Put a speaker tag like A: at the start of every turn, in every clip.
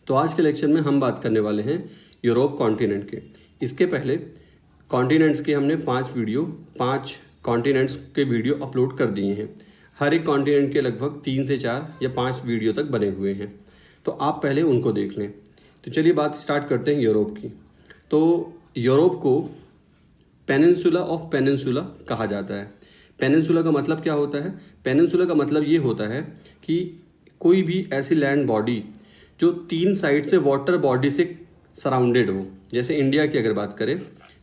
A: तो आज के लेक्चर में हम बात करने वाले हैं यूरोप कॉन्टिनेंट के। इसके पहले कॉन्टिनेंट्स के हमने 5 कॉन्टिनेंट्स के वीडियो अपलोड कर दिए हैं। हर एक कॉन्टिनेंट के लगभग 3 से 4 या 5 वीडियो तक बने हुए हैं, तो आप पहले उनको देख लें। तो चलिए बात स्टार्ट करते हैं यूरोप की। तो यूरोप को पेनिनसुला ऑफ पेनिनसुला कहा जाता है। पेनिनसुला का मतलब क्या होता है? पेनिनसुला का मतलब ये होता है कि कोई भी ऐसी लैंड बॉडी जो 3 साइड से वाटर बॉडी से सराउंडेड हो। जैसे इंडिया की अगर बात करें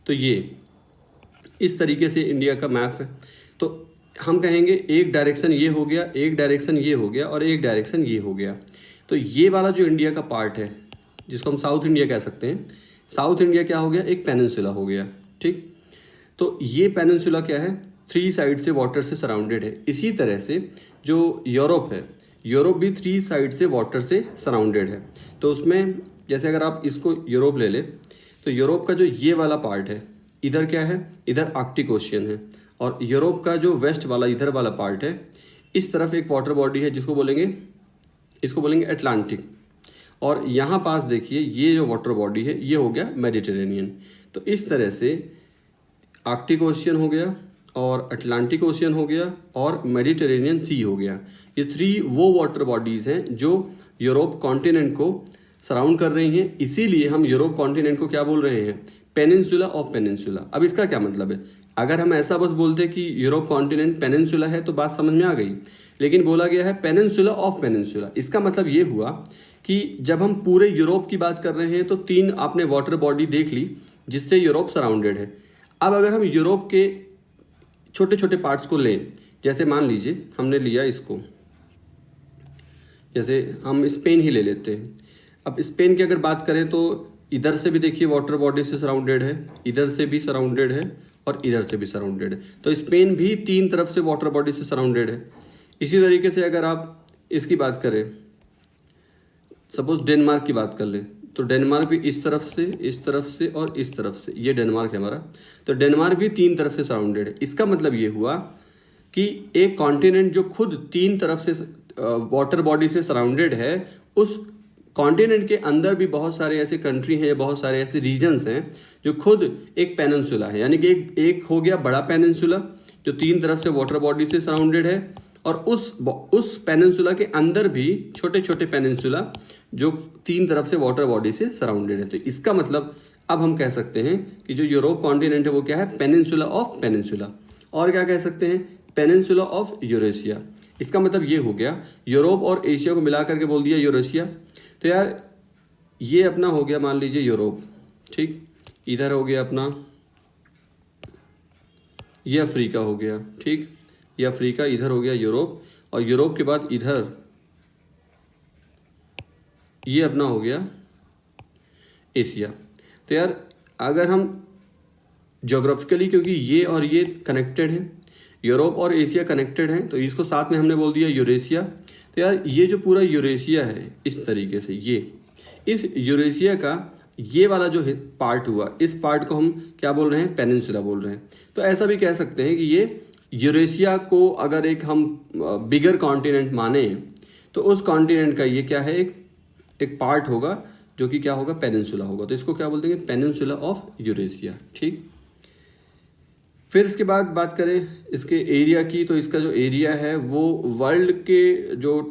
A: तो ये इस तरीके से इंडिया का मैप है। तो हम कहेंगे एक डायरेक्शन ये हो गया, एक डायरेक्शन ये हो गया और एक डायरेक्शन ये हो गया। तो ये वाला जो इंडिया का पार्ट है जिसको हम साउथ इंडिया कह सकते हैं, साउथ इंडिया क्या हो गया? एक पेनिनसुला हो गया। ठीक, तो ये पेनिनसुला क्या है? 3 साइड से वाटर से सराउंडेड है। इसी तरह से जो यूरोप है, यूरोप भी 3 साइड से वाटर से सराउंडेड है। तो उसमें जैसे अगर आप इसको यूरोप ले ले तो यूरोप का जो ये वाला पार्ट है, इधर क्या है? इधर आर्कटिक ओशियन है। और यूरोप का जो वेस्ट वाला इधर वाला पार्ट है, इस तरफ एक वाटर बॉडी है जिसको बोलेंगे, इसको बोलेंगे अटलांटिक। और यहाँ पास देखिए ये जो वाटर बॉडी है ये हो गया मेडिटेरेनियन। तो इस तरह से आर्कटिक ओशियन हो गया और अटलांटिक ओशियन हो गया और मेडिटेरेनियन सी हो गया। ये 3 वो वाटर बॉडीज़ हैं जो यूरोप कॉन्टिनेंट को सराउंड कर रही हैं। इसीलिए हम यूरोप कॉन्टिनेंट को क्या बोल रहे हैं? Peninsula of peninsula. अब इसका क्या मतलब है? अगर हम ऐसा बस बोलते कि यूरोप कॉन्टिनेंट पेनिनसुला है तो बात समझ में आ गई, लेकिन बोला गया है पेनिनसुला ऑफ पेनिनसुला। इसका मतलब ये हुआ कि जब हम पूरे यूरोप की बात कर रहे हैं तो 3 आपने वाटर बॉडी देख ली जिससे यूरोप सराउंडेड है। अब अगर हम यूरोप के छोटे छोटे पार्ट्स को लें, जैसे मान लीजिए हमने लिया इसको, जैसे हम स्पेन ही ले लेते हैं। अब स्पेन की अगर बात करें तो इधर से भी देखिए वाटर बॉडी से सराउंडेड है, इधर से भी सराउंडेड है और इधर से भी सराउंडेड है। तो स्पेन भी 3 तरफ से वाटर बॉडी से सराउंडेड है। इसी तरीके से अगर आप इसकी बात करें, सपोज डेनमार्क की बात कर लें, तो डेनमार्क भी इस तरफ से, इस तरफ से और इस तरफ से, ये डेनमार्क है हमारा। तो डेनमार्क भी 3 तरफ से सराउंडेड है। इसका मतलब ये हुआ कि एक कॉन्टिनेंट जो खुद 3 तरफ से वाटर बॉडी से सराउंडेड है, उस कॉन्टिनेंट के अंदर भी बहुत सारे ऐसे कंट्री हैं, बहुत सारे ऐसे रीजन्स हैं जो खुद एक पेनिनसुला है। यानी कि एक हो गया बड़ा पेनिनसुला जो 3 तरफ से वाटर बॉडी से सराउंडेड है, और उस पेनिनसुला के अंदर भी छोटे छोटे पेनिनसुला जो 3 तरफ से वाटर बॉडी से सराउंडेड है। तो इसका मतलब अब हम कह सकते हैं कि जो यूरोप कॉन्टिनेंट है वो क्या है? Peninsula of peninsula. और क्या कह सकते हैं? Peninsula of Eurasia. इसका मतलब ये हो गया, यूरोप और एशिया को मिला करके बोल दिया यूरेशिया। तो यार ये अपना हो गया, मान लीजिए यूरोप, ठीक, इधर हो गया अपना ये अफ्रीका हो गया, ठीक, ये अफ्रीका, इधर हो गया यूरोप, और यूरोप के बाद इधर ये अपना हो गया एशिया। तो यार अगर हम ज्योग्राफिकली, क्योंकि ये और ये कनेक्टेड हैं, यूरोप और एशिया कनेक्टेड हैं, तो इसको साथ में हमने बोल दिया यूरेशिया। तो यार ये जो पूरा यूरेशिया है इस तरीके से, ये इस यूरेशिया का ये वाला जो पार्ट हुआ, इस पार्ट को हम क्या बोल रहे हैं? पेनिनसुला बोल रहे हैं। तो ऐसा भी कह सकते हैं कि ये यूरेशिया को अगर एक हम बिगर कॉन्टिनेंट माने तो उस कॉन्टिनेंट का ये क्या है? एक पार्ट होगा जो कि क्या होगा? पेनिनसुला होगा। तो इसको क्या बोलते हैं? Peninsula of Eurasia. ठीक, फिर इसके बाद बात करें इसके एरिया की, तो इसका जो एरिया है वो वर्ल्ड के जो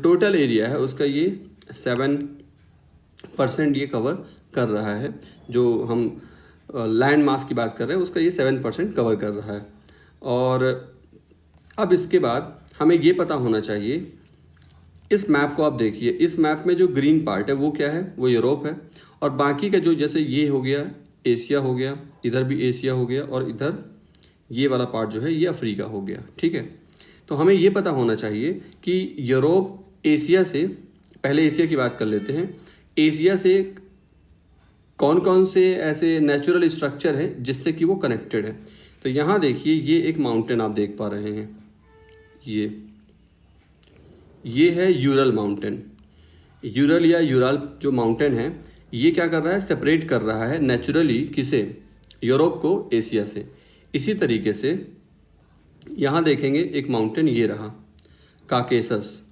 A: टोटल एरिया है उसका ये 7% ये कवर कर रहा है। जो हम लैंड मास की बात कर रहे हैं उसका ये 7% कवर कर रहा है। और अब इसके बाद हमें ये पता होना चाहिए, इस मैप को आप देखिए, इस मैप में जो ग्रीन पार्ट है वो क्या है? वो यूरोप है। और बाकी का जो, जैसे ये हो गया एशिया हो गया, इधर भी एशिया हो गया, और इधर ये वाला पार्ट जो है ये अफ्रीका हो गया। ठीक है, तो हमें ये पता होना चाहिए कि यूरोप एशिया से, पहले एशिया की बात कर लेते हैं, एशिया से कौन कौन से ऐसे नेचुरल स्ट्रक्चर हैं जिससे कि वो कनेक्टेड है। तो यहाँ देखिए ये एक माउंटेन आप देख पा रहे हैं, ये है यूरल माउंटेन। यूरल या यूराल जो माउंटेन है ये क्या कर रहा है? सेपरेट कर रहा है नेचुरली किसे? यूरोप को एशिया से। इसी तरीके से यहाँ देखेंगे एक माउंटेन ये रहा, काकेसस।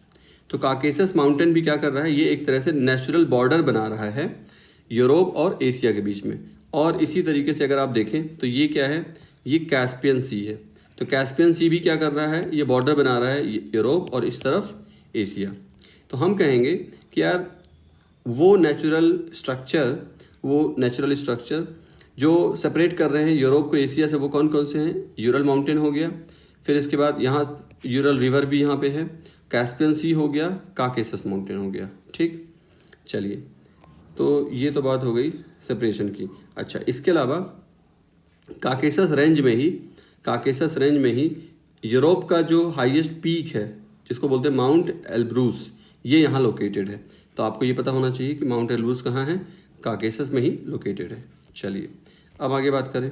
A: तो काकेसस माउंटेन भी क्या कर रहा है, ये एक तरह से नेचुरल बॉर्डर बना रहा है यूरोप और एशिया के बीच में। और इसी तरीके से अगर आप देखें तो ये क्या है, ये कैस्पियन सी है। तो कैस्पियन सी भी क्या कर रहा है, ये बॉर्डर बना रहा है यूरोप और इस तरफ एशिया। तो हम कहेंगे कि यार वो नेचुरल स्ट्रक्चर जो सेपरेट कर रहे हैं यूरोप को एशिया से, वो कौन कौन से हैं, यूरल माउंटेन हो गया, फिर इसके बाद यहाँ यूरल रिवर भी यहाँ पे है, कैस्पियन सी हो गया, काकेसस माउंटेन हो गया। ठीक, चलिए, तो ये तो बात हो गई सेपरेशन की। अच्छा, इसके अलावा काकेसस रेंज में ही यूरोप का जो हाईएस्ट पीक है, जिसको बोलते हैं माउंट एल्ब्रूस, ये यहाँ लोकेटेड है। तो आपको ये पता होना चाहिए कि माउंट एल्ब्रूस कहाँ है, काकेसस में ही लोकेटेड है। चलिए अब आगे बात करें।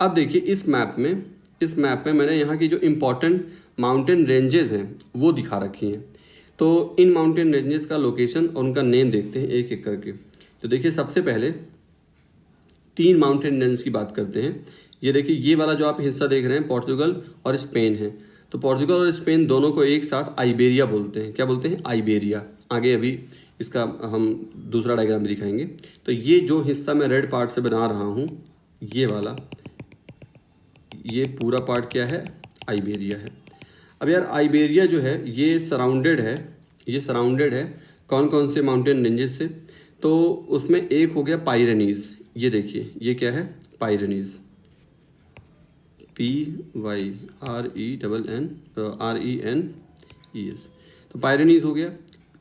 A: अब देखिए इस मैप में मैंने यहाँ की जो इम्पोर्टेंट माउंटेन रेंजेस हैं वो दिखा रखी हैं। तो इन माउंटेन रेंजेस का लोकेशन और उनका नेम देखते हैं एक एक करके। तो देखिए सबसे पहले 3 माउंटेन रेंज की बात करते हैं। ये देखिए, ये वाला जो आप हिस्सा देख रहे हैं पोर्चुगल और स्पेन है। तो पोर्चुगल और स्पेन दोनों को एक साथ आइबेरिया बोलते हैं। क्या बोलते हैं, आइबेरिया। आगे अभी इसका हम दूसरा डायग्राम भी दिखाएंगे। तो ये जो हिस्सा मैं रेड पार्ट से बना रहा हूँ, ये वाला, ये पूरा पार्ट क्या है, आइबेरिया है। अब यार आइबेरिया जो है ये सराउंडेड है कौन कौन से माउंटेन रेंजेस से। तो उसमें एक हो गया पाइरेनीज। ये देखिए, ये क्या है, पाइरेनीज, PYRENES। तो पाइरेनीज हो गया।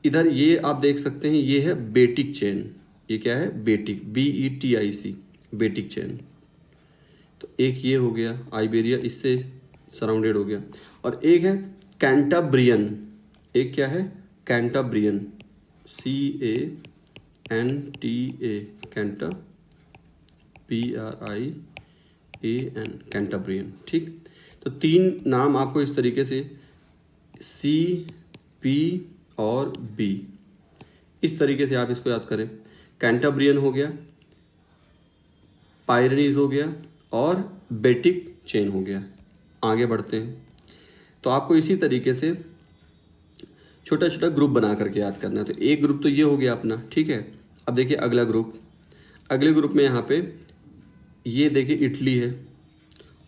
A: इधर ये आप देख सकते हैं, ये है बेटिक चेन। ये क्या है, बेटिक, BETIC, बेटिक चेन। तो एक ये हो गया, आइबेरिया इससे सराउंडेड हो गया। और एक है कैंटाब्रियन। एक क्या है, कैंटाब्रियन, CANTA, कैंटा, PRIAN, कैंटाब्रियन। ठीक, तो 3 नाम आपको इस तरीके से C, P और B, इस तरीके से आप इसको याद करें। कैंटाब्रियन हो गया, पाइरेनीज हो गया और बेटिक चेन हो गया। आगे बढ़ते हैं। तो आपको इसी तरीके से छोटा छोटा ग्रुप बना करके याद करना है। तो एक ग्रुप तो ये हो गया अपना, ठीक है। अब देखिए अगला ग्रुप, अगले ग्रुप में यहाँ पे ये देखिए इटली है,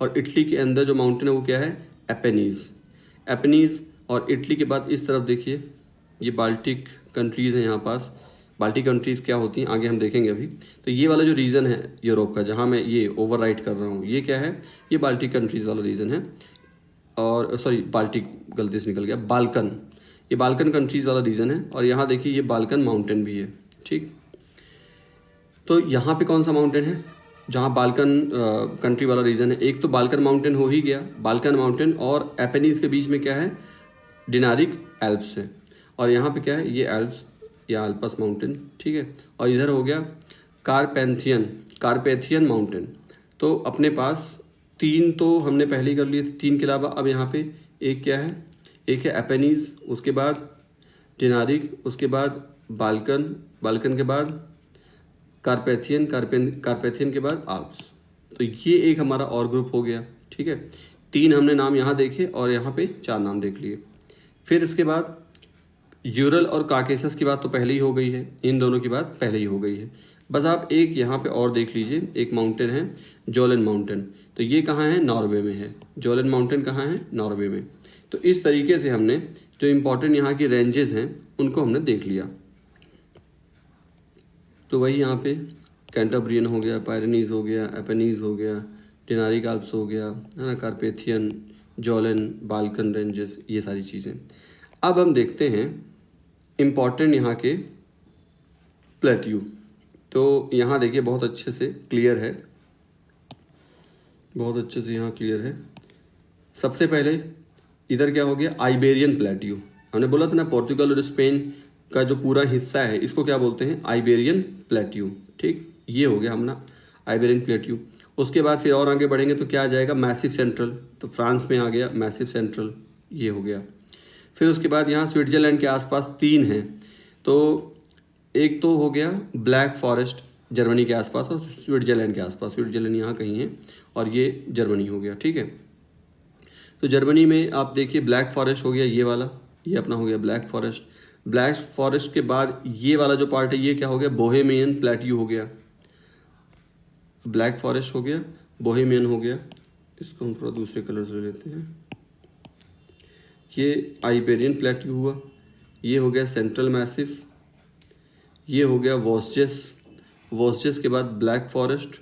A: और इटली के अंदर जो माउंटेन है वो क्या है, एपेनीज। और इटली के बाद इस तरफ देखिए ये बाल्टिक कंट्रीज़ हैं यहाँ पास। बाल्टिक कंट्रीज़ क्या होती हैं आगे हम देखेंगे अभी। तो ये वाला जो रीजन है यूरोप का, जहाँ मैं ये ओवरराइट कर रहा हूँ, ये क्या है, ये बाल्टिक कंट्रीज़ वाला रीजन है। और सॉरी, बाल्टिक गलती से निकल गया, बाल्कन, ये बाल्कन कंट्रीज़ वाला रीजन है। और यहाँ देखिए ये बाल्कन माउंटेन भी है। ठीक, तो यहाँ पे कौन सा माउंटेन है जहाँ बाल्कन कंट्री वाला रीजन है। एक तो बाल्कन माउंटेन हो ही गया, बाल्कन माउंटेन, और एपेनीज के बीच में क्या है, डिनारिक एल्प्स है। और यहाँ पे क्या है, ये एल्प्स या अल्पस माउंटेन। ठीक है, और इधर हो गया कारपेथियन माउंटेन। तो अपने पास 3 तो हमने पहले ही कर लिए थे। 3 के अलावा अब यहाँ पे एक क्या है, एक है एपेनीज, उसके बाद डिनारिक, उसके बाद बाल्कन के बाद कारपेथियन के बाद आल्प्स। तो ये एक हमारा और ग्रुप हो गया। ठीक है, 3 हमने नाम यहाँ देखे और यहाँ पे 4 नाम देख लिए। फिर इसके बाद यूरल और काकेसस की बात तो पहले ही हो गई है, इन दोनों की बात पहले ही हो गई है। बस आप एक यहाँ पे और देख लीजिए, एक माउंटेन है जोलन माउंटेन। तो ये कहाँ है, नॉर्वे में है। जोलन माउंटेन कहाँ है, नॉर्वे में। तो इस तरीके से हमने जो इम्पोर्टेंट यहाँ की रेंजेस हैं उनको हमने देख लिया। तो वही यहाँ पे कैंटाब्रियन हो गया, पायरेनीज हो गया, एपेनीज हो गया, डिनारिक आल्प्स हो गया, है ना, कारपेथियन, जोलन, बाल्कन रेंजेस, ये सारी चीज़ें। अब हम देखते हैं इम्पॉर्टेंट यहाँ के प्लेट्यू। तो यहाँ देखिए बहुत अच्छे से क्लियर है, बहुत अच्छे से यहाँ क्लियर है। सबसे पहले इधर क्या हो गया, आइबेरियन प्लेट्यू। हमने बोला था ना पोर्चुगल और स्पेन का जो पूरा हिस्सा है इसको क्या बोलते हैं, आइबेरियन प्लेट्यू। ठीक, ये हो गया हमारा आइबेरियन प्लेट्यू। उसके बाद फिर और आगे बढ़ेंगे तो क्या आ जाएगा, मैसिव सेंट्रल। तो फ्रांस में आ गया मैसिव सेंट्रल, ये हो गया। फिर उसके बाद यहाँ स्विट्जरलैंड के आसपास 3 हैं। तो एक तो हो गया ब्लैक फॉरेस्ट जर्मनी के आसपास और स्विट्जरलैंड के आसपास। स्विट्जरलैंड यहाँ कहीं है और ये जर्मनी हो गया। ठीक है, तो जर्मनी में आप देखिए ब्लैक फॉरेस्ट हो गया, ये वाला, ये अपना हो गया ब्लैक फॉरेस्ट। ब्लैक फॉरेस्ट के बाद ये वाला जो पार्ट है ये क्या हो गया, बोहेमियन प्लेट्यू हो गया। ब्लैक फॉरेस्ट हो गया, बोहेमियन हो गया, इसको हम थोड़ा दूसरे कलर से लेते हैं। ये आइबेरियन प्लेट्यू हुआ, ये हो गया सेंट्रल मैसिफ, ये हो गया वॉस्जेस, वॉस्जेस के बाद ब्लैक फॉरेस्ट,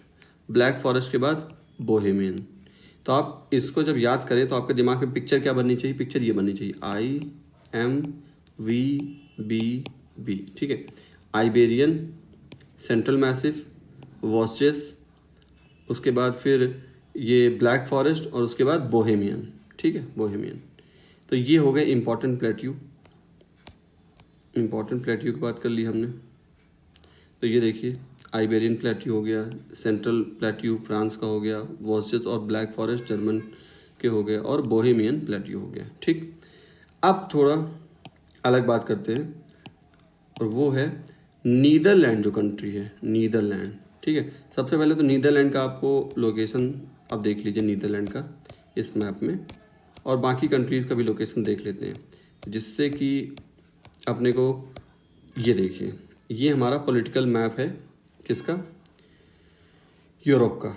A: ब्लैक फॉरेस्ट के बाद बोहेमियन। तो आप इसको जब याद करें तो आपके दिमाग में पिक्चर क्या बननी चाहिए, पिक्चर ये बननी चाहिए IMVBB, ठीक है। आइबेरियन, सेंट्रल मैसिफ, वॉस्जेस, उसके बाद फिर ये ब्लैक फॉरेस्ट और उसके बाद बोहेमियन, ठीक है, बोहेमियन। तो ये हो गए इंपॉर्टेंट प्लेट्यू। इंपॉर्टेंट प्लेट्यू की बात कर ली हमने। तो ये देखिए आइबेरियन प्लेट्यू हो गया, सेंट्रल प्लेट्यू फ्रांस का हो गया, वॉस्जेस और ब्लैक फॉरेस्ट जर्मन के हो गए, और बोहेमियन प्लेट्यू हो गया, ठीक। अब थोड़ा अलग बात करते हैं, और वो है नीदरलैंड जो कंट्री है, नीदरलैंड, ठीक है। सबसे पहले तो नीदरलैंड का आपको लोकेशन आप देख लीजिए, नीदरलैंड का इस मैप में, और बाकी कंट्रीज़ का भी लोकेशन देख लेते हैं, जिससे कि अपने को ये देखिए, ये हमारा पॉलिटिकल मैप है किसका, यूरोप का।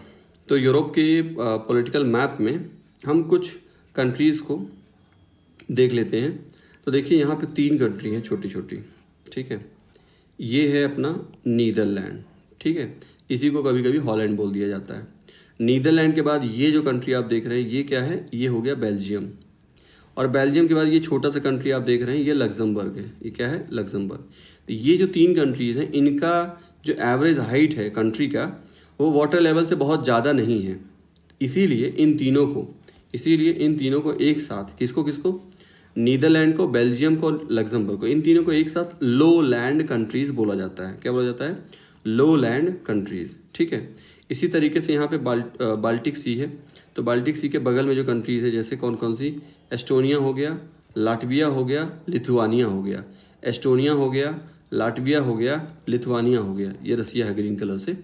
A: तो यूरोप के पॉलिटिकल मैप में हम कुछ कंट्रीज़ को देख लेते हैं। तो देखिए यहाँ पे 3 कंट्री हैं छोटी छोटी, ठीक है। ये है अपना नीदरलैंड, ठीक है, इसी को कभी कभी हॉलैंड बोल दिया जाता है। नीदरलैंड के बाद ये जो कंट्री आप देख रहे हैं ये क्या है, ये हो गया बेल्जियम, और बेल्जियम के बाद ये छोटा सा कंट्री आप देख रहे हैं ये लग्जमबर्ग है। ये क्या है, लग्जमबर्ग। तो ये जो 3 कंट्रीज़ हैं इनका जो एवरेज हाइट है कंट्री का वो वाटर लेवल से बहुत ज़्यादा नहीं है, इसीलिए इन तीनों को एक साथ, किसको किसको, नीदरलैंड को, बेल्जियम को, लग्जमबर्ग को, इन तीनों को एक साथ लो लैंड कंट्रीज़ बोला जाता है। क्या बोला जाता है, लो लैंड कंट्रीज़, ठीक है। इसी तरीके से यहाँ पे बाल्टिक सी है, तो बाल्टिक सी के बगल में जो कंट्रीज़ है जैसे कौन कौन सी, एस्टोनिया हो गया, लाटविया हो गया, लिथुआनिया हो गया। एस्टोनिया हो गया, लाटविया हो गया, लिथुआनिया हो गया, ये रसिया है ग्रीन कलर से।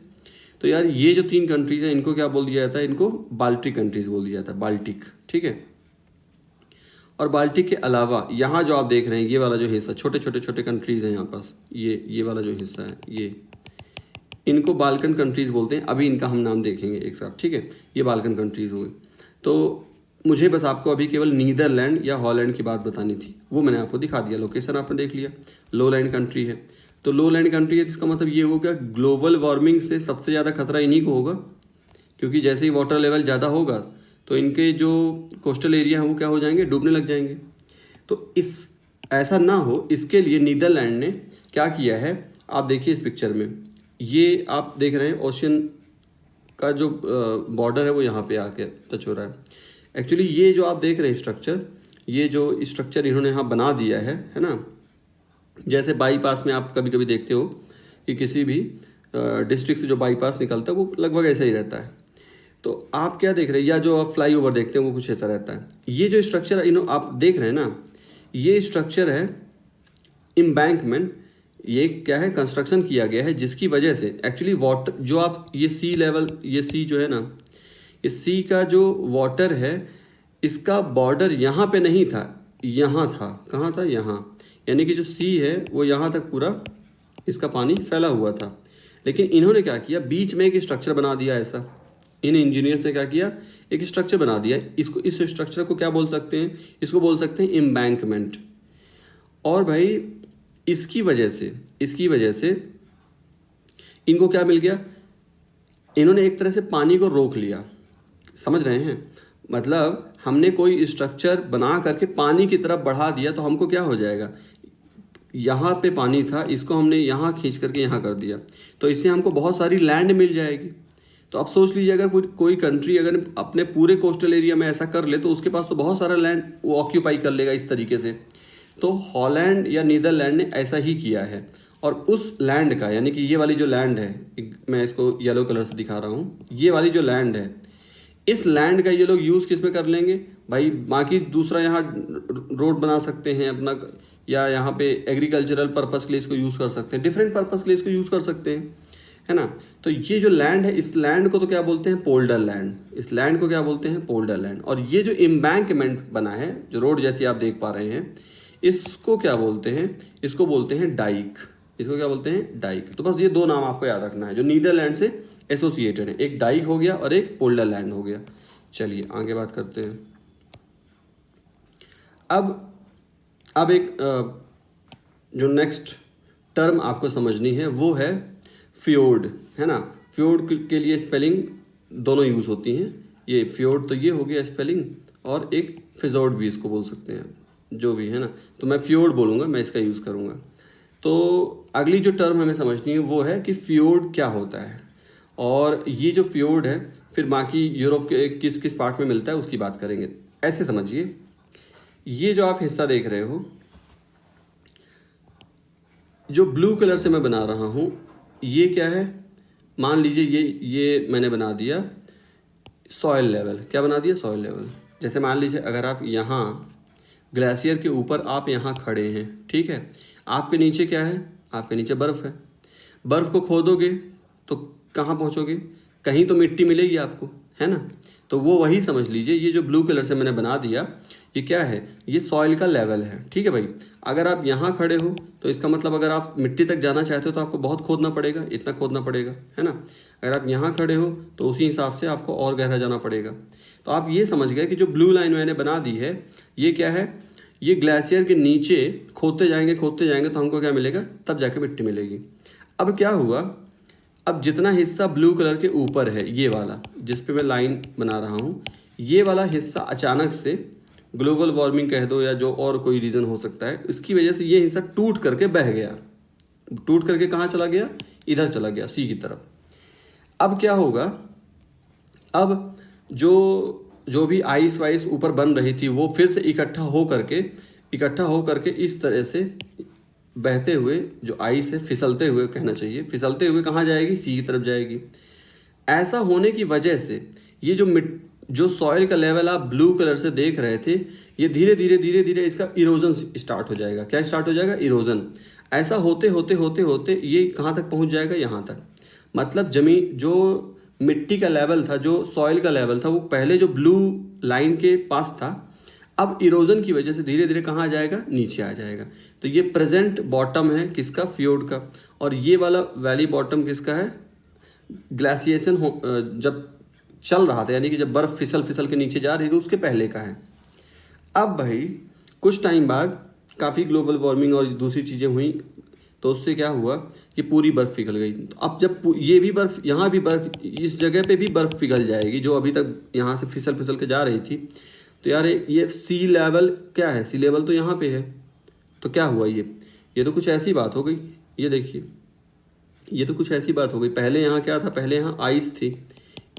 A: तो यार ये जो 3 कंट्रीज़ हैं इनको क्या बोल दिया जाता है, इनको बाल्टिक कंट्रीज़ बोल दिया जाता है, बाल्टिक, ठीक है। और बाल्टिक के अलावा यहाँ जो आप देख रहे हैं ये वाला जो हिस्सा, छोटे छोटे छोटे कंट्रीज़ हैं यहाँ पास, ये वाला जो हिस्सा है ये, इनको बाल्कन कंट्रीज़ बोलते हैं। अभी इनका हम नाम देखेंगे एक साथ, ठीक है। ये बाल्कन कंट्रीज़ हुए। तो मुझे बस आपको अभी केवल नीदरलैंड या हॉलैंड की बात बतानी थी, वो मैंने आपको दिखा दिया, लोकेशन आपने देख लिया, लो लैंड कंट्री है। तो लो लैंड कंट्री है इसका मतलब ये होगा ग्लोबल वार्मिंग से सबसे ज़्यादा खतरा इन्हीं को होगा, क्योंकि जैसे ही वाटर लेवल ज़्यादा होगा तो इनके जो कोस्टल एरिया हैं वो क्या हो जाएंगे, डूबने लग जाएंगे। तो इस ऐसा ना हो इसके लिए नीदरलैंड ने क्या किया है, आप देखिए इस पिक्चर में, ये आप देख रहे हैं ओशियन का जो बॉर्डर है वो यहाँ पे आके टच हो रहा है। एक्चुअली ये जो आप देख रहे हैं स्ट्रक्चर, ये जो स्ट्रक्चर इन्होंने यहाँ बना दिया है ना, जैसे बाईपास में आप कभी कभी देखते हो कि किसी भी डिस्ट्रिक्ट से जो बाईपास निकलता है वो लगभग ऐसा ही रहता है। तो आप क्या देख रहे हैं, या जो आप फ्लाई ओवर देखते हैं वो कुछ ऐसा रहता है। ये जो स्ट्रक्चर आप देख रहे हैं ना, ये स्ट्रक्चर है एम्बैंकमेंट। ये क्या है, कंस्ट्रक्शन किया गया है जिसकी वजह से एक्चुअली वाटर जो आप ये सी लेवल, ये सी जो है ना, इस सी का जो वाटर है इसका बॉर्डर यहाँ पे नहीं था, यहाँ था। कहाँ था, यहाँ, यानी कि जो सी है वो यहाँ तक पूरा इसका पानी फैला हुआ था। लेकिन इन्होंने क्या किया, बीच में एक स्ट्रक्चर बना दिया ऐसा। इन इंजीनियर्स ने क्या किया, एक स्ट्रक्चर बना दिया। इसको, इस स्ट्रक्चर को क्या बोल सकते हैं, इसको बोल सकते हैं एम्बैंकमेंट। और भाई इसकी वजह से इनको क्या मिल गया, इन्होंने एक तरह से पानी को रोक लिया। समझ रहे हैं, मतलब हमने कोई स्ट्रक्चर बना करके पानी की तरफ बढ़ा दिया तो हमको क्या हो जाएगा, यहाँ पे पानी था, इसको हमने यहाँ खींच करके यहाँ कर दिया, तो इससे हमको बहुत सारी लैंड मिल जाएगी। तो आप सोच लीजिए, अगर कोई कंट्री अगर अपने पूरे कोस्टल एरिया में ऐसा कर ले तो उसके पास तो बहुत सारा लैंड वो ऑक्यूपाई कर लेगा इस तरीके से। तो हॉलैंड या नीदरलैंड ने ऐसा ही किया है, और उस लैंड का, यानी कि ये वाली जो लैंड है, मैं इसको येलो कलर से दिखा रहा हूँ, ये वाली जो लैंड है, इस लैंड का ये लोग यूज़ किस में कर लेंगे भाई, बाकी दूसरा यहाँ रोड बना सकते हैं अपना, या यहाँ पे एग्रीकल्चरल पर्पस के लिए इसको यूज़ कर सकते हैं, डिफरेंट पर्पस के लिए इसको यूज़ कर सकते हैं, है ना। तो ये जो लैंड है, इस लैंड को तो क्या बोलते हैं, पोल्डर लैंड। इस लैंड को क्या बोलते हैं, पोल्डर लैंड। और ये जो एम्बैंकमेंट बना है, जो रोड जैसी आप देख पा रहे हैं, इसको क्या बोलते हैं? इसको बोलते हैं डाइक। इसको क्या बोलते हैं? डाइक। तो बस ये दो नाम आपको याद रखना है जो नीदरलैंड से एसोसिएटेड है, एक डाइक हो गया और एक पोल्डर लैंड हो गया। चलिए आगे बात करते हैं। अब एक जो नेक्स्ट टर्म आपको समझनी है वो है फ्योर्ड, है ना। फ्योर्ड के लिए स्पेलिंग दोनों यूज होती हैं। ये फ्योर्ड तो ये हो गया स्पेलिंग, और एक फिजोर्ड भी इसको बोल सकते हैं, जो भी है ना। तो मैं फ्योर्ड बोलूँगा, मैं इसका यूज़ करूँगा। तो अगली जो टर्म हमें समझनी है वो है कि फ्योर्ड क्या होता है, और ये जो फ्योर्ड है फिर बाकी यूरोप के किस किस पार्ट में मिलता है उसकी बात करेंगे। ऐसे समझिए, ये जो आप हिस्सा देख रहे हो, जो ब्लू कलर से मैं बना रहा हूँ, ये क्या है? मान लीजिए ये मैंने बना दिया सॉइल लेवल। क्या बना दिया? Soil level. जैसे मान लीजिए अगर आप यहाँ ग्लेशियर के ऊपर आप यहाँ खड़े हैं, ठीक है, आपके नीचे क्या है? आपके नीचे बर्फ़ है। बर्फ़ को खोदोगे तो कहाँ पहुँचोगे? कहीं तो मिट्टी मिलेगी आपको, है ना। तो वो वही समझ लीजिए, ये जो ब्लू कलर से मैंने बना दिया, ये क्या है? ये सॉइल का लेवल है, ठीक है भाई। अगर आप यहाँ खड़े हो तो इसका मतलब अगर आप मिट्टी तक जाना चाहते हो तो आपको बहुत खोदना पड़ेगा, इतना खोदना पड़ेगा, है ना। अगर आप यहाँ खड़े हो तो उसी हिसाब से आपको और गहरा जाना पड़ेगा। तो आप ये समझ गए कि जो ब्लू लाइन मैंने बना दी है, ये क्या है? ये ग्लेशियर के नीचे खोदते जाएंगे तो हमको क्या मिलेगा? तब जाके मिट्टी मिलेगी। अब क्या हुआ? अब जितना हिस्सा ब्लू कलर के ऊपर है, ये वाला जिस पे मैं लाइन बना रहा हूँ, ये वाला हिस्सा अचानक से ग्लोबल वार्मिंग कह दो या जो और कोई रीज़न हो सकता है, इसकी वजह से ये हिस्सा टूट करके बह गया। टूट करके कहाँ चला गया? इधर चला गया, सी की तरफ। अब क्या होगा? अब जो भी आइस वाइस ऊपर बन रही थी वो फिर से इकट्ठा हो करके इस तरह से बहते हुए, जो आइस है फिसलते हुए कहना चाहिए, फिसलते हुए कहाँ जाएगी? सी की तरफ जाएगी। ऐसा होने की वजह से ये जो सॉइल का लेवल आप ब्लू कलर से देख रहे थे, ये धीरे धीरे इसका इरोजन स्टार्ट हो जाएगा। क्या स्टार्ट हो जाएगा? इरोजन। ऐसा होते होते ये कहाँ तक पहुँच जाएगा? यहाँ तक। मतलब जमीन, जो मिट्टी का लेवल था, जो सॉइल का लेवल था, वो पहले जो ब्लू लाइन के पास था, अब इरोजन की वजह से धीरे धीरे कहाँ आ जाएगा? नीचे आ जाएगा। तो ये प्रेजेंट बॉटम है किसका? फ्योर्ड का। और ये वाला वैली बॉटम किसका है? ग्लेशिएशन जब चल रहा था, यानी कि जब बर्फ फिसल के नीचे जा रही थी, उसके पहले का है। अब भाई कुछ टाइम बाद काफ़ी ग्लोबल वार्मिंग और दूसरी चीज़ें हुई, तो उससे क्या हुआ? ये पूरी बर्फ़ पिघल गई। तो अब जब ये भी बर्फ़, यहाँ भी बर्फ़, इस जगह पे भी बर्फ़ पिघल जाएगी जो अभी तक यहाँ से फिसल के जा रही थी। तो यार ये सी लेवल क्या है? सी लेवल तो यहाँ पे है। तो क्या हुआ? ये तो कुछ ऐसी बात हो गई। ये देखिए, ये तो कुछ ऐसी बात हो गई। पहले यहाँ क्या था? पहले यहाँ आइस थी,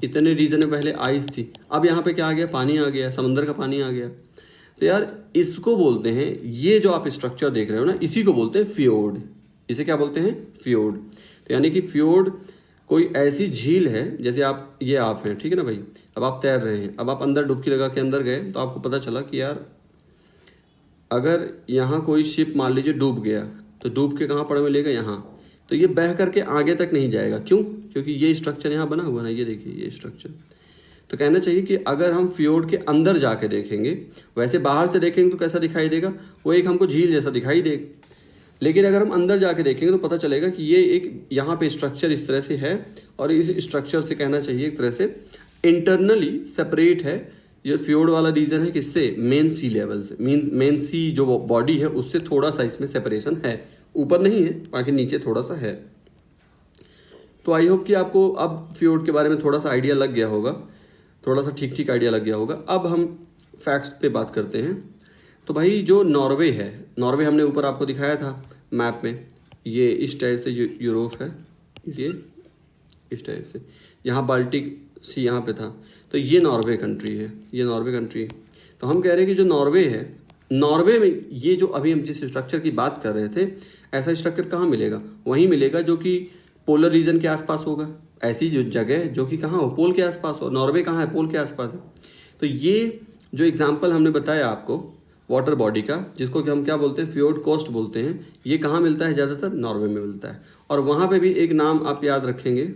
A: इतने रीजन में पहले आइस थी। अब यहाँ पे क्या आ गया? पानी आ गया, समंदर का पानी आ गया। तो यार इसको बोलते हैं, ये जो आप स्ट्रक्चर देख रहे हो ना, इसी को बोलते हैं फ्योर्ड। इसे क्या बोलते हैं? फ्योर्ड। तो यानी कि फ्योर्ड कोई ऐसी झील है, जैसे आप हैं, ठीक है ना भाई। अब आप तैर रहे हैं, अब आप अंदर डुबकी लगा के अंदर गए, तो आपको पता चला कि यार अगर यहाँ कोई शिप मान लीजिए डूब गया, तो डूब के कहाँ पड़ मिलेगा? यहाँ। तो ये बह करके आगे तक नहीं जाएगा। क्यों? क्योंकि ये स्ट्रक्चर यहाँ बना हुआ ना, ये देखिए ये स्ट्रक्चर। तो कहना चाहिए कि अगर हम फ्योर्ड के अंदर जाके देखेंगे, वैसे बाहर से देखेंगे तो कैसा दिखाई देगा? वो एक हमको झील जैसा दिखाई देगा। लेकिन अगर हम अंदर जाके देखेंगे तो पता चलेगा कि ये एक यहाँ पे स्ट्रक्चर इस तरह से है, और इस स्ट्रक्चर से कहना चाहिए एक तरह से इंटरनली सेपरेट है। ये फ्योर्ड वाला रीजन है किससे? मेन सी लेवल से। मेन सी जो बॉडी है उससे थोड़ा सा इसमें सेपरेशन है, ऊपर नहीं है, बाकी नीचे थोड़ा सा है। तो आई होप कि आपको अब फ्योर्ड के बारे में थोड़ा सा आइडिया लग गया होगा, थोड़ा सा ठीक आइडिया लग गया होगा। अब हम फैक्ट्स पे बात करते हैं। तो भाई जो नॉर्वे है, नॉर्वे हमने ऊपर आपको दिखाया था मैप में, ये इस टाइप से यूरोप है, ये इस टाइप से, यहाँ बाल्टिक सी यहाँ पे था, तो ये नॉर्वे कंट्री है, ये नॉर्वे कंट्री है। तो हम कह रहे हैं कि जो नॉर्वे है, नॉर्वे में ये जो अभी हम जिस स्ट्रक्चर की बात कर रहे थे, ऐसा स्ट्रक्चर कहाँ मिलेगा? वहीं मिलेगा जो कि पोलर रीजन के आसपास होगा। ऐसी जो जगह जो कि कहाँ हो? पोल के आसपास हो। नॉर्वे कहाँ है? पोल के आसपास है। तो ये जो एग्जाम्पल हमने बताया आपको वाटर बॉडी का, जिसको कि हम क्या बोलते हैं? फ्योर्ड कोस्ट बोलते हैं, ये कहाँ मिलता है? ज़्यादातर नॉर्वे में मिलता है। और वहाँ पे भी एक नाम आप याद रखेंगे,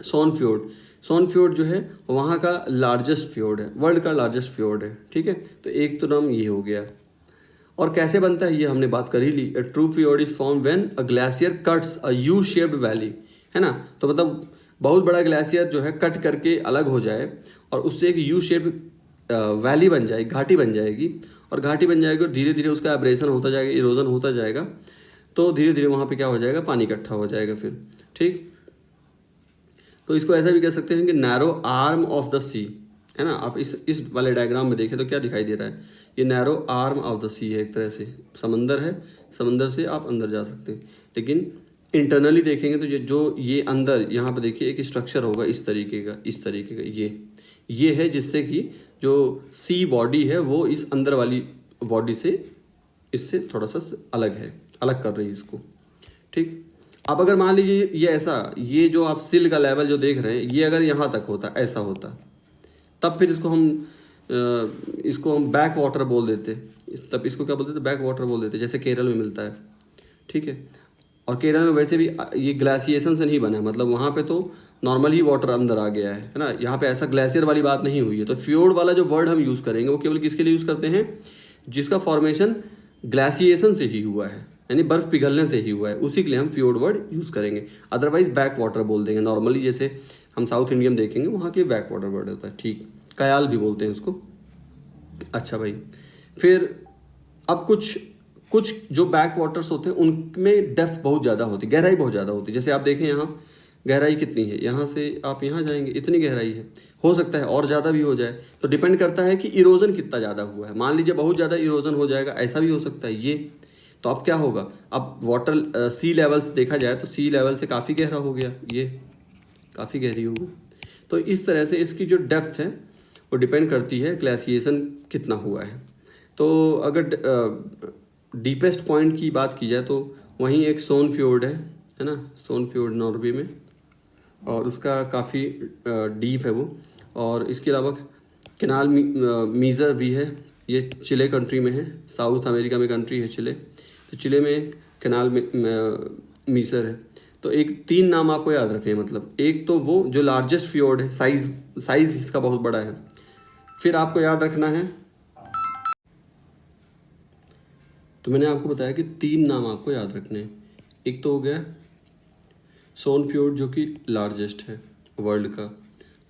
A: सोनफ्योर्ड। सोनफ्योर्ड जो है वहाँ का लार्जेस्ट फ्योर्ड है, वर्ल्ड का लार्जेस्ट फ्योर्ड है, ठीक है। तो एक तो नाम ये हो गया। और कैसे बनता है ये हमने बात कर ही ली। A true fjord is form when a glacier cuts a U shaped valley, है ना। तो मतलब बहुत बड़ा ग्लेशियर जो है कट करके अलग हो जाए और उससे एक यू शेप्ड वैली बन जाए, घाटी बन जाएगी, और घाटी बन जाएगी और धीरे धीरे उसका एब्रेशन होता जाएगा, इरोजन होता जाएगा, तो धीरे धीरे वहाँ पे क्या हो जाएगा, पानी इकट्ठा हो जाएगा फिर, ठीक। तो इसको ऐसा भी कह सकते हैं कि नैरो आर्म ऑफ द सी, है ना। आप इस वाले डायग्राम में देखें तो क्या दिखाई दे रहा है, ये नैरो आर्म ऑफ द सी है, एक तरह से समंदर है, समंदर से आप अंदर जा सकते हैं। लेकिन इंटरनली देखेंगे तो ये अंदर यहाँ पे देखिए एक स्ट्रक्चर होगा इस तरीके का, ये है जिससे कि जो सी बॉडी है वो इस अंदर वाली बॉडी से इससे थोड़ा सा अलग है, अलग कर रही है इसको, ठीक। अब अगर मान लीजिए ये ऐसा, ये जो आप सिल का लेवल जो देख रहे हैं, ये अगर यहाँ तक होता, ऐसा होता, तब फिर इसको हम बैक वाटर बोल देते, तब इसको क्या बोलते थे, बैक वाटर बोल देते, जैसे केरल में मिलता है, ठीक है। और केरल में वैसे भी ये ग्लेशिएशन से नहीं बना है, मतलब वहाँ पे तो नॉर्मल ही वाटर अंदर आ गया है ना, यहाँ पे ऐसा ग्लेशियर वाली बात नहीं हुई है। तो फ्योर्ड वाला जो वर्ड हम यूज़ करेंगे वो केवल किसके लिए यूज़ करते हैं, जिसका फॉर्मेशन ग्लेशिएशन से ही हुआ है, यानी बर्फ पिघलने से ही हुआ है, उसी के लिए हम फ्योर्ड वर्ड यूज़ करेंगे। अदरवाइज बैक वाटर बोल देंगे नॉर्मली, जैसे हम साउथ इंडिया में देखेंगे वहाँ के लिए बैक वाटर वर्ड होता है, ठीक। कयाल भी बोलते हैं उसको। अच्छा भाई, फिर अब कुछ जो बैक वाटर्स होते हैं उनमें डेप्थ बहुत ज़्यादा होती है, गहराई बहुत ज़्यादा होती है। जैसे आप देखें यहाँ गहराई कितनी है, यहाँ से आप यहाँ जाएंगे इतनी गहराई है, हो सकता है और ज़्यादा भी हो जाए, तो डिपेंड करता है कि इरोजन कितना ज़्यादा हुआ है। मान लीजिए बहुत ज़्यादा इरोजन हो जाएगा, ऐसा भी हो सकता है ये। तो अब क्या होगा, अब वाटर सी लेवल से देखा जाए तो सी लेवल से काफ़ी गहरा हो गया, ये काफ़ी गहरी हो गई। तो इस तरह से इसकी जो डेप्थ है वो डिपेंड करती है ग्लेशिएशन कितना हुआ है। तो अगर डीपेस्ट पॉइंट की बात की जाए तो वहीं एक सोन फ्योर्ड है ना, सोन फ्योर्ड नॉर्वे में, और उसका काफ़ी डीप है वो। और इसके अलावा कैनाल मीज़र भी है, ये चिले कंट्री में है, साउथ अमेरिका में कंट्री है चिले। तो चिले में कैनाल मीज़र है। तो एक 3 नाम आपको याद रखने हैं, मतलब एक तो वो जो लार्जेस्ट फ्योर्ड है, साइज इसका बहुत बड़ा है। फिर आपको याद रखना है, तो मैंने आपको बताया कि 3 नाम आपको याद रखने हैं। एक तो हो गया सोन फ्योर्ड जो कि लार्जेस्ट है वर्ल्ड का,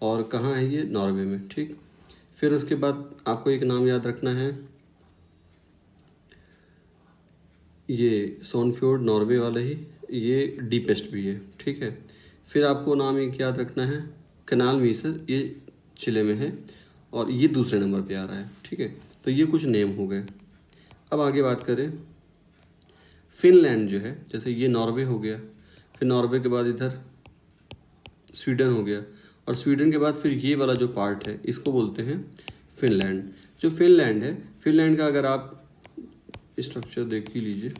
A: और कहाँ है ये, नॉर्वे में, ठीक। फिर उसके बाद आपको एक नाम याद रखना है, ये सोन फ्योर्ड नॉर्वे वाला ही, ये डीपेस्ट भी है, ठीक है। फिर आपको नाम एक याद रखना है कैनाल मीसर, ये चिले में है और ये दूसरे नंबर पे आ रहा है, ठीक है। तो ये कुछ नेम हो गए। अब आगे बात करें, फिनलैंड जो है, जैसे ये नॉर्वे हो गया, फिर नॉर्वे के बाद इधर स्वीडन हो गया, और स्वीडन के बाद फिर ये वाला जो पार्ट है इसको बोलते हैं फिनलैंड। जो फिनलैंड है, फिनलैंड का अगर आप स्ट्रक्चर देख ही लीजिए,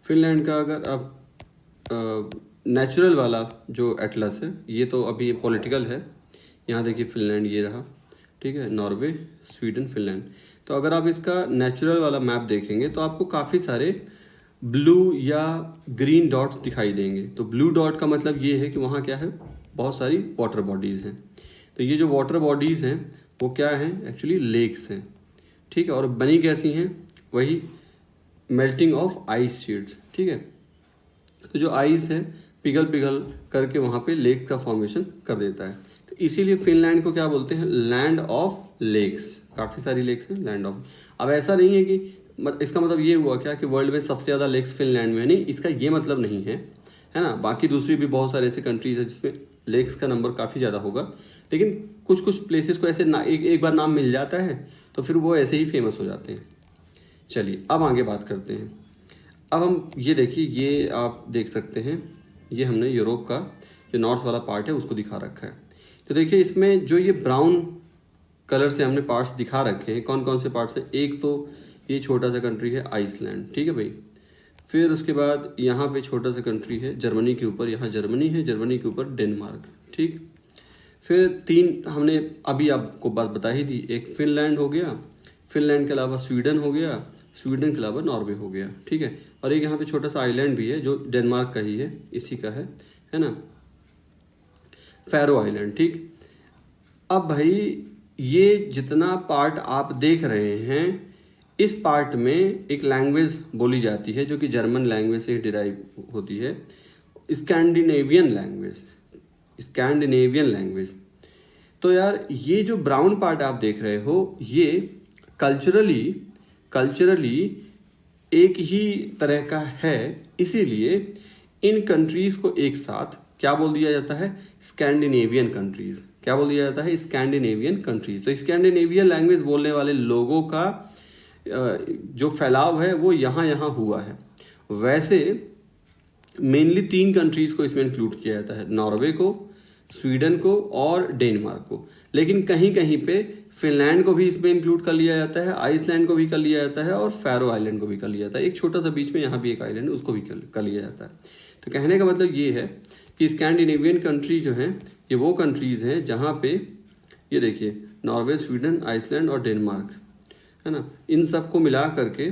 A: फिनलैंड का अगर आप नेचुरल वाला जो एटलस है, ये तो अभी पॉलिटिकल है, यहाँ देखिए फिनलैंड ये रहा, ठीक है, नॉर्वे, स्वीडन, फिनलैंड। तो अगर आप इसका नेचुरल वाला मैप देखेंगे तो आपको काफ़ी सारे ब्लू या ग्रीन डॉट्स दिखाई देंगे। तो ब्लू डॉट का मतलब ये है कि वहाँ क्या है, बहुत सारी वाटर बॉडीज़ हैं। तो ये जो वाटर बॉडीज़ हैं वो क्या हैं, एक्चुअली लेक्स हैं, ठीक है। और बनी कैसी हैं, वही मेल्टिंग ऑफ आइस शीट्स, ठीक है। तो जो आइस है पिघल करके वहाँ पे लेक का फॉर्मेशन कर देता है। तो इसीलिए फिनलैंड को क्या बोलते हैं, लैंड ऑफ लेक्स। काफ़ी सारी लेक्स हैं, लैंड ऑफ। अब ऐसा नहीं है कि इसका मतलब ये हुआ क्या कि वर्ल्ड में सबसे ज़्यादा लेक्स फिनलैंड में, नहीं, इसका ये मतलब नहीं है, है ना। बाकी दूसरी भी बहुत सारे ऐसे कंट्रीज है जिसमें लेक्स का नंबर काफ़ी ज़्यादा होगा, लेकिन कुछ प्लेसेस को ऐसे एक बार नाम मिल जाता है तो फिर वो ऐसे ही फेमस हो जाते हैं। चलिए अब आगे बात करते हैं। अब हम ये देखिए, ये आप देख सकते हैं, ये हमने यूरोप का जो नॉर्थ वाला पार्ट है उसको दिखा रखा है। तो देखिए इसमें जो ये ब्राउन कलर से हमने पार्ट्स दिखा रखे हैं, कौन कौन से पार्ट्स हैं। एक तो ये छोटा सा कंट्री है आइसलैंड, ठीक है भाई। फिर उसके बाद यहाँ पे छोटा सा कंट्री है जर्मनी के ऊपर, यहाँ जर्मनी है, जर्मनी के ऊपर डेनमार्क, ठीक। फिर 3 हमने अभी आपको बात बता ही दी, एक फिनलैंड हो गया, फिनलैंड के अलावा स्वीडन हो गया, स्वीडन के अलावा नॉर्वे हो गया, ठीक है। और एक यहाँ पे छोटा सा आइलैंड भी है जो डेनमार्क का ही है, इसी का है ना, फैरो आइलैंड, ठीक। अब भाई ये जितना पार्ट आप देख रहे हैं इस पार्ट में एक लैंग्वेज बोली जाती है जो कि जर्मन लैंग्वेज से डिराइव होती है, स्कैंडिनेवियन लैंग्वेज। तो यार ये जो ब्राउन पार्ट आप देख रहे हो ये कल्चरली एक ही तरह का है, इसीलिए इन कंट्रीज को एक साथ क्या बोल दिया जाता है, स्कैंडिनेवियन कंट्रीज। क्या बोल दिया जाता है, स्कैंडिनेवियन कंट्रीज। तो स्कैंडिनेवियन लैंग्वेज बोलने वाले लोगों का जो फैलाव है वो यहाँ हुआ है। वैसे मेनली 3 कंट्रीज को इसमें इंक्लूड किया जाता है, नॉर्वे को, स्वीडन को और डेनमार्क को। लेकिन कहीं कहीं पे फिनलैंड को भी इसमें इंक्लूड कर लिया जाता है, आइसलैंड को भी कर लिया जाता है और फैरो आइलैंड को भी कर लिया जाता है। एक छोटा सा बीच में यहाँ भी एक आइलैंड उसको भी कर लिया जाता है। तो कहने का मतलब ये है कि स्कैंडिनेवियन कंट्री जो हैं ये वो कंट्रीज हैं जहाँ पे ये देखिए नॉर्वे, स्वीडन, आइसलैंड और डेनमार्क है ना, इन सबको मिला करके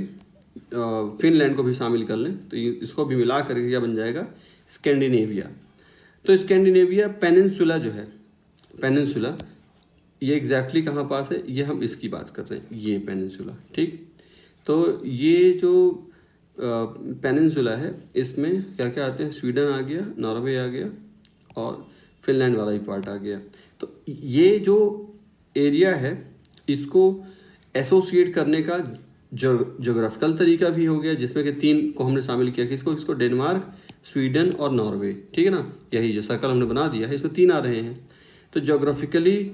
A: फिनलैंड को भी शामिल कर लें तो इसको भी मिला करके क्या बन जाएगा, स्कैंडिनेविया। तो स्कैंडिनेविया पेनिनसुला जो है, पेनिनसुला ये एग्जैक्टली कहाँ पास है, ये हम इसकी बात कर रहे हैं, ये पेनिनसुला। ठीक, तो ये जो पेनिनसुला है इसमें क्या क्या आते हैं, स्वीडन आ गया, नॉर्वे आ गया और फिनलैंड वाला ही पार्ट आ गया। तो ये जो एरिया है इसको एसोसिएट करने का ज्योग्राफिकल तरीका भी हो गया, जिसमें कि 3 को हमने शामिल किया, किसको डेनमार्क, स्वीडन और नॉर्वे। ठीक है ना, यही जो सर्कल हमने बना दिया है इसमें 3 आ रहे हैं। तो ज्योग्राफिकली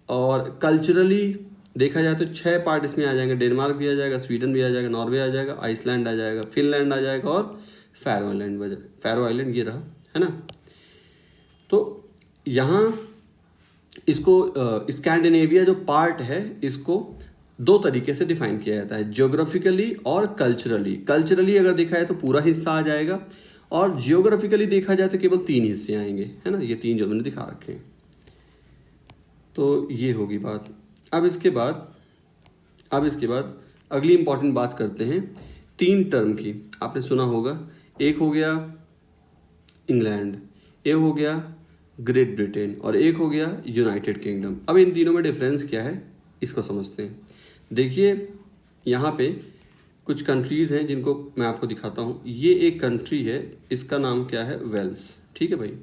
A: और कल्चरली देखा जाए तो 6 पार्ट इसमें आ जाएंगे, डेनमार्क भी आ जाएगा, स्वीडन भी आ जाएगा, नॉर्वे आ जाएगा, आइसलैंड आ जाएगा, फिनलैंड आ जाएगा और फैरो आइलैंड ये रहा, है ना। तो यहाँ इसको स्कैंडिनेविया जो पार्ट है इसको 2 तरीके से डिफाइन किया जाता है, ज्योग्राफिकली और कल्चरली। कल्चरली अगर देखा जाए तो पूरा हिस्सा आ जाएगा और जियोग्राफिकली देखा जाए तो केवल 3 हिस्से आएंगे, है ना, ये 3 जो मैंने दिखा रखे हैं। तो ये होगी बात। अब इसके बाद अगली इंपॉर्टेंट बात करते हैं 3 टर्म की। आपने सुना होगा, एक हो गया इंग्लैंड, एक हो गया ग्रेट ब्रिटेन और एक हो गया यूनाइटेड किंगडम। अब इन तीनों में डिफरेंस क्या है इसको समझते हैं। देखिए यहाँ पे कुछ कंट्रीज़ हैं जिनको मैं आपको दिखाता हूँ। ये एक कंट्री है, इसका नाम क्या है, वेल्स। ठीक है भाई।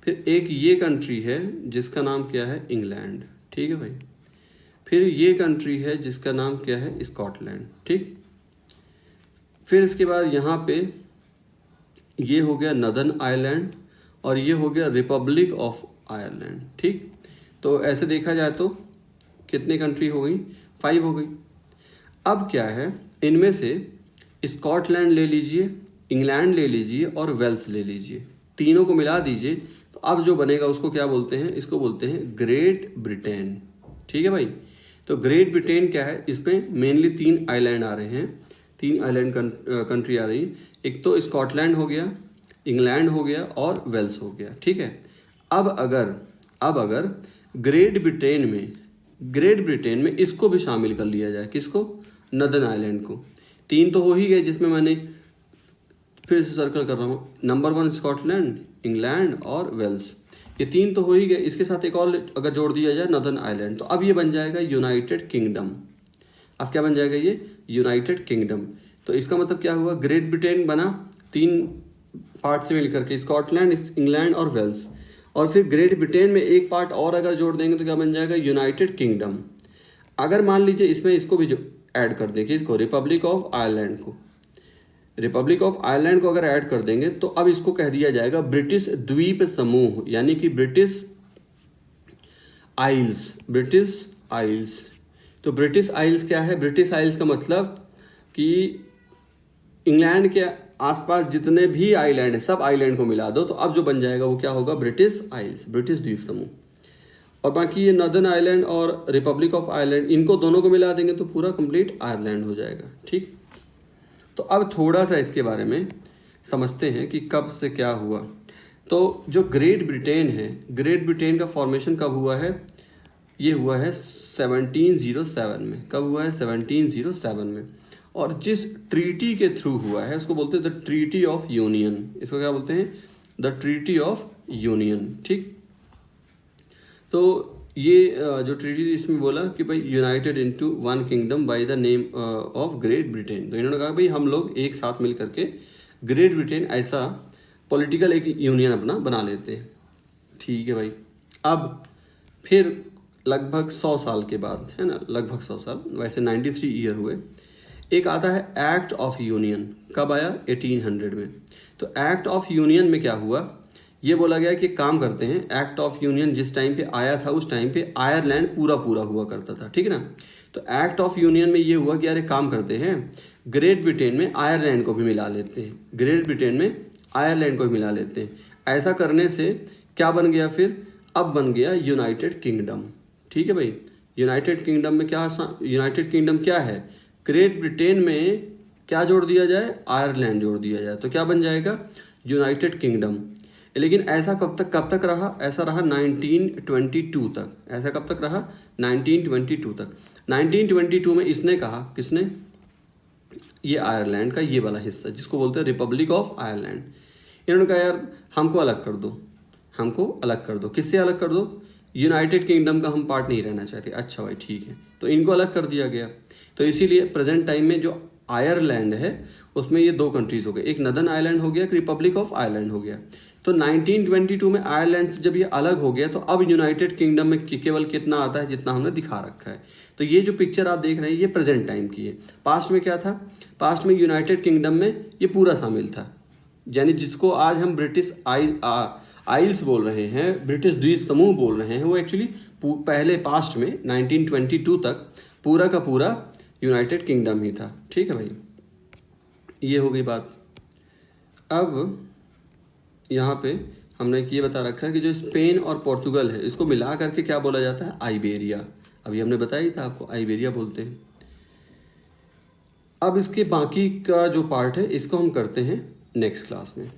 A: फिर एक ये कंट्री है जिसका नाम क्या है, इंग्लैंड। ठीक है भाई। फिर ये कंट्री है जिसका नाम क्या है, स्कॉटलैंड। ठीक। फिर इसके बाद यहाँ पे ये हो गया नदर्न आयरलैंड और ये हो गया रिपब्लिक ऑफ आयरलैंड। ठीक। तो ऐसे देखा जाए तो कितने कंट्री हो गई, 5 हो गई। अब क्या है, इनमें से स्कॉटलैंड ले लीजिए, इंग्लैंड ले लीजिए और वेल्स ले लीजिए, तीनों को मिला दीजिए तो अब जो बनेगा उसको क्या बोलते हैं, इसको बोलते हैं ग्रेट ब्रिटेन। ठीक है भाई। तो ग्रेट ब्रिटेन क्या है, इसमें मेनली 3 आइलैंड आ रहे हैं, 3 आइलैंड कंट्री आ रही है। एक तो स्कॉटलैंड हो गया, इंग्लैंड हो गया और वेल्स हो गया। ठीक है। अब अगर ग्रेट ब्रिटेन में इसको भी शामिल कर लिया जाए, किसको, नदर्न आइलैंड को। 3 तो हो ही गए जिसमें मैंने फिर से सर्कल कर रहा हूँ, नंबर 1 स्कॉटलैंड, इंग्लैंड और वेल्स, ये 3 तो हो ही गए। इसके साथ एक और अगर जोड़ दिया जाए नदर्न आइलैंड, तो अब ये बन जाएगा यूनाइटेड किंगडम। अब क्या बन जाएगा ये, यूनाइटेड किंगडम। तो इसका मतलब क्या हुआ, ग्रेट ब्रिटेन बना 3 पार्ट से मिलकर के, स्कॉटलैंड, इंग्लैंड और वेल्स, और फिर ग्रेट ब्रिटेन में एक पार्ट और अगर जोड़ देंगे तो क्या बन जाएगा, यूनाइटेड किंगडम। अगर मान लीजिए इसमें इसको भी ऐड कर देंगे, इसको रिपब्लिक ऑफ आयरलैंड को अगर ऐड कर देंगे तो अब इसको कह दिया जाएगा ब्रिटिश द्वीप समूह, यानी कि ब्रिटिश आइल्स। तो ब्रिटिश आइल्स क्या है, ब्रिटिश आइल्स का मतलब कि इंग्लैंड के आसपास जितने भी आइलैंड है सब आइलैंड को मिला दो, तो अब जो बन जाएगा वो क्या होगा, ब्रिटिश आइल्स, ब्रिटिश द्वीप समूह। और बाकी ये नदर्न आइलैंड और रिपब्लिक ऑफ आयरलैंड, इनको दोनों को मिला देंगे तो पूरा कंप्लीट आयरलैंड हो जाएगा। ठीक। तो अब थोड़ा सा इसके बारे में समझते हैं कि कब से क्या हुआ। तो जो ग्रेट ब्रिटेन है, ग्रेट ब्रिटेन का फॉर्मेशन कब हुआ है, ये हुआ है 1707 में। कब हुआ है, 1707 में। और जिस ट्रीटी के थ्रू हुआ है उसको बोलते हैं द ट्रीटी ऑफ यूनियन। इसको क्या बोलते हैं, द ट्रीटी ऑफ यूनियन। ठीक। तो ये जो ट्रीटी इसमें बोला कि भाई United into one kingdom by the name of great Britain. तो इन्होंने कहा भाई हम लोग एक साथ मिल करके ग्रेट ब्रिटेन ऐसा पॉलिटिकल एक यूनियन अपना बना लेते हैं। ठीक है भाई। अब फिर लगभग 100 साल के बाद, है ना, लगभग 100 साल, वैसे 93 ईयर हुए, एक आता है एक्ट ऑफ यूनियन। कब आया? 1800 में। तो एक्ट ऑफ यूनियन में क्या हुआ, ये बोला गया कि काम करते हैं, एक्ट ऑफ यूनियन जिस टाइम पे आया था उस टाइम पे आयरलैंड पूरा पूरा हुआ करता था, ठीक है ना। तो एक्ट ऑफ यूनियन में ये हुआ कि अरे काम करते हैं, ग्रेट ब्रिटेन में आयरलैंड को भी मिला लेते हैं, ग्रेट ब्रिटेन में आयरलैंड को भी मिला लेते हैं। ऐसा करने से क्या बन गया फिर? अब बन गया यूनाइटेड किंगडम। ठीक है भाई। यूनाइटेड किंगडम में क्या, यूनाइटेड किंगडम क्या है? ग्रेट ब्रिटेन में क्या जोड़ दिया जाए? आयरलैंड जोड़ दिया जाए, तो क्या बन जाएगा? United kingdom. लेकिन ऐसा कब तक रहा? ऐसा रहा 1922 तक। ऐसा कब तक रहा? 1922 तक। 1922 में इसने कहा, किसने? ये आयरलैंड का ये वाला हिस्सा जिसको बोलते हैं रिपब्लिक ऑफ आयरलैंड, इन्होंने कहा यार हमको अलग कर दो, हमको अलग कर दो। किससे अलग कर दो? यूनाइटेड किंगडम का हम पार्ट नहीं रहना चाहते। अच्छा भाई ठीक है, तो इनको अलग कर दिया गया। तो इसीलिए प्रेजेंट टाइम में जो आयरलैंड है उसमें ये दो कंट्रीज हो गए, एक नदर्न आयरलैंड हो गया, एक रिपब्लिक ऑफ आयरलैंड हो गया। तो 1922 में आयरलैंड से जब ये अलग हो गया तो अब यूनाइटेड किंगडम में केवल कितना आता है? जितना हमने दिखा रखा है। तो ये जो पिक्चर आप देख रहे हैं ये प्रेजेंट टाइम की है। पास्ट में क्या था? पास्ट में यूनाइटेड किंगडम में ये पूरा शामिल था, यानी जिसको आज हम ब्रिटिश आइल्स बोल रहे हैं, ब्रिटिश द्वीप समूह बोल रहे हैं, वो एक्चुअली पहले पास्ट में 1922 तक पूरा का पूरा यूनाइटेड किंगडम ही था। ठीक है भाई, ये हो गई बात। अब यहाँ पे हमने ये बता रखा है कि जो स्पेन और पोर्तुगल है इसको मिला करके क्या बोला जाता है? आइबेरिया। अभी हमने बताया ही था आपको, आइबेरिया बोलते हैं। अब इसके बाकी का जो पार्ट है इसको हम करते हैं नेक्स्ट क्लास में।